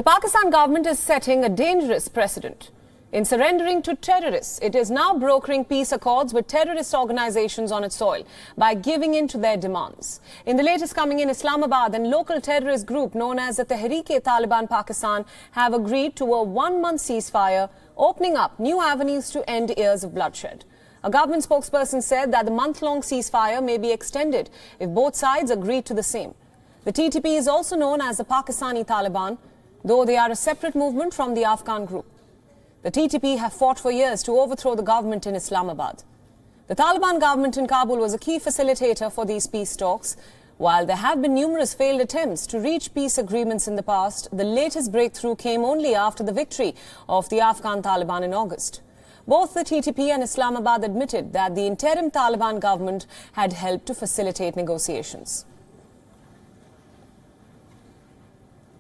The Pakistan government is setting a dangerous precedent. In surrendering to terrorists, it is now brokering peace accords with terrorist organizations on its soil by giving in to their demands. In the latest coming in, Islamabad and local terrorist group known as the Tehreek-e-Taliban Pakistan have agreed to a one-month ceasefire, opening up new avenues to end years of bloodshed. A government spokesperson said that the month-long ceasefire may be extended if both sides agree to the same. The TTP is also known as the Pakistani Taliban, though they are a separate movement from the Afghan group. The TTP have fought for years to overthrow the government in Islamabad. The Taliban government in Kabul was a key facilitator for these peace talks. While there have been numerous failed attempts to reach peace agreements in the past, the latest breakthrough came only after the victory of the Afghan Taliban in August. Both the TTP and Islamabad admitted that the interim Taliban government had helped to facilitate negotiations.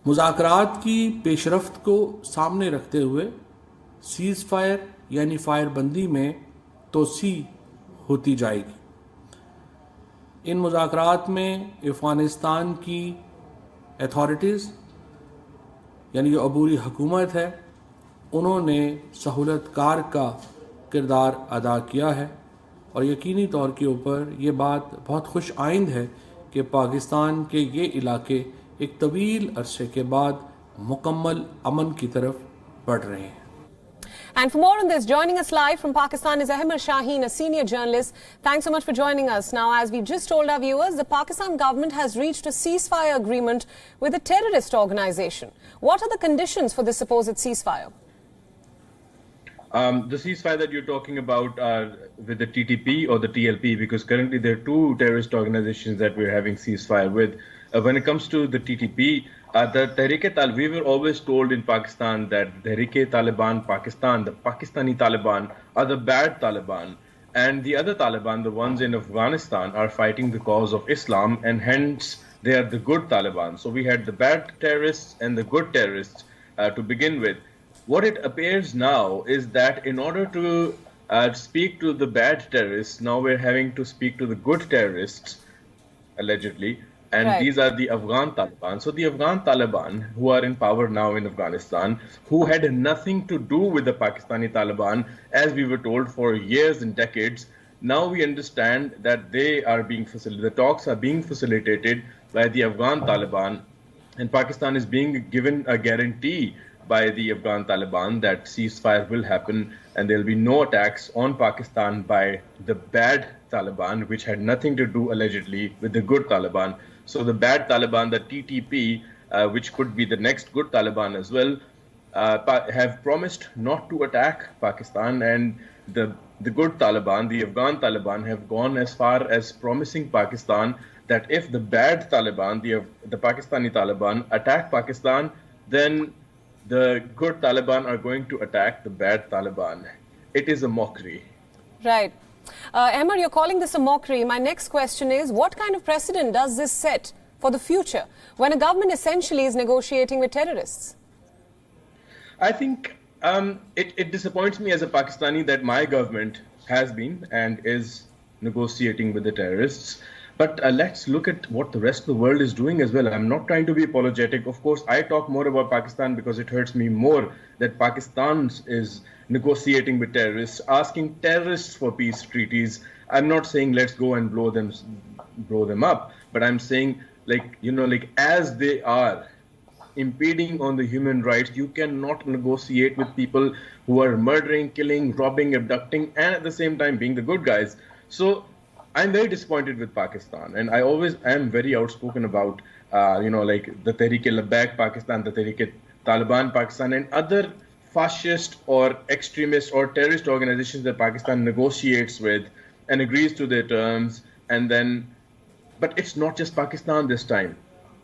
मुज़ाकरात की पेशरफ्त को सामने रखते हुए seize fire यानी फायरबंदी में तोसी होती जाएगी। इन मुज़ाकरात में अफ़गानिस्तान की अथॉरिटीज़ यानी जो अबूरी हुकूमत है उन्होंने सहूलतकार का किरदार अदा किया है और यकीनी तौर के ऊपर ये बात बहुत खुश आइंद है कि पाकिस्तान के ये इलाके एक तवील अरसे के बाद मुकम्मल अमन की तरफ बढ़ रहे हैं। And for more on this, joining us live from Pakistan is Ahmed Shaheen, a senior journalist. Thanks so much for joining us. Now, as we just told our viewers, the Pakistan government has reached a ceasefire agreement with a terrorist organization. What are the conditions for this supposed ceasefire? The ceasefire that you're talking about are with the TTP or the TLP, because currently there are two terrorist organizations that we're having ceasefire with. When it comes to the TTP, the Tehreek-e-Taliban, we were always told in Pakistan that Tehreek-e-Taliban Pakistan, the Pakistani Taliban, are the bad Taliban. And the other Taliban, the ones in Afghanistan, are fighting the cause of Islam, and hence they are the good Taliban. So we had the bad terrorists and the good terrorists to begin with. What it appears now is that in order to speak to the bad terrorists, now we're having to speak to the good terrorists, allegedly. And right. These are the Afghan Taliban. So the Afghan Taliban, who are in power now in Afghanistan, who had nothing to do with the Pakistani Taliban, as we were told for years and decades, now we understand that they are being facilitated. The talks are being facilitated by the Afghan Taliban, and Pakistan is being given a guarantee by the Afghan Taliban that ceasefire will happen and there will be no attacks on Pakistan by the bad Taliban, which had nothing to do allegedly with the good Taliban. So the bad Taliban, the TTP, which could be the next good Taliban as well, have promised not to attack Pakistan, and the good Taliban, the Afghan Taliban, have gone as far as promising Pakistan that if the bad Taliban, the Pakistani Taliban, attack Pakistan, then the good Taliban are going to attack the bad Taliban. It is a mockery. Right. Ahmed, you're calling this a mockery. My next question is, what kind of precedent does this set for the future when a government essentially is negotiating with terrorists? I think it disappoints me as a Pakistani that my government has been and is negotiating with the terrorists. But let's look at what the rest of the world is doing as well. I'm not trying to be apologetic. Of course, I talk more about Pakistan because it hurts me more that Pakistan is negotiating with terrorists, asking terrorists for peace treaties. I'm not saying let's go and blow them up, but I'm saying, as they are impeding on the human rights, you cannot negotiate with people who are murdering, killing, robbing, abducting, and at the same time being the good guys. So I'm very disappointed with Pakistan, and I always am very outspoken about, the Tehreek-e-Labbaik Pakistan, the Tehreek-e-Taliban Pakistan, and other fascist or extremist or terrorist organizations that Pakistan negotiates with and agrees to their terms. But it's not just Pakistan this time.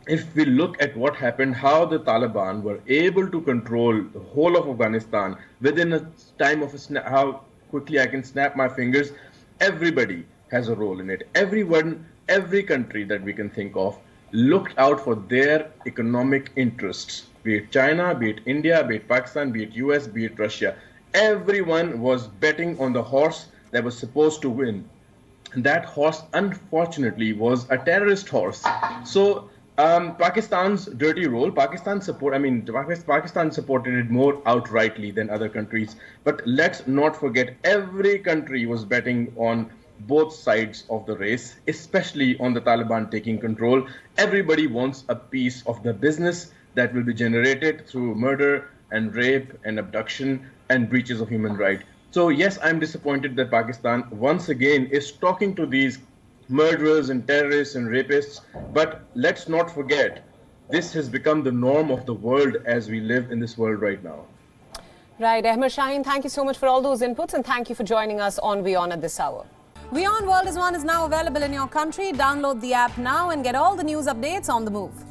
If we look at what happened, how the Taliban were able to control the whole of Afghanistan within a time of a snap, how quickly I can snap my fingers, everybody has a role in it. Everyone, every country that we can think of looked out for their economic interests, be it China, be it India, be it Pakistan, be it US, be it Russia. Everyone was betting on the horse that was supposed to win. And that horse, unfortunately, was a terrorist horse. So Pakistan's dirty role, Pakistan supported it more outrightly than other countries. But let's not forget, every country was betting on both sides of the race, especially on the Taliban taking control. Everybody wants a piece of the business that will be generated through murder and rape and abduction and breaches of human rights. So yes, I'm disappointed that Pakistan once again is talking to these murderers and terrorists and rapists. But let's not forget, this has become the norm of the world as we live in this world right now. Right, Ahmed Shaheen, thank you so much for all those inputs and thank you for joining us on WION at this hour. WION World is One is now available in your country. Download the app now and get all the news updates on the move.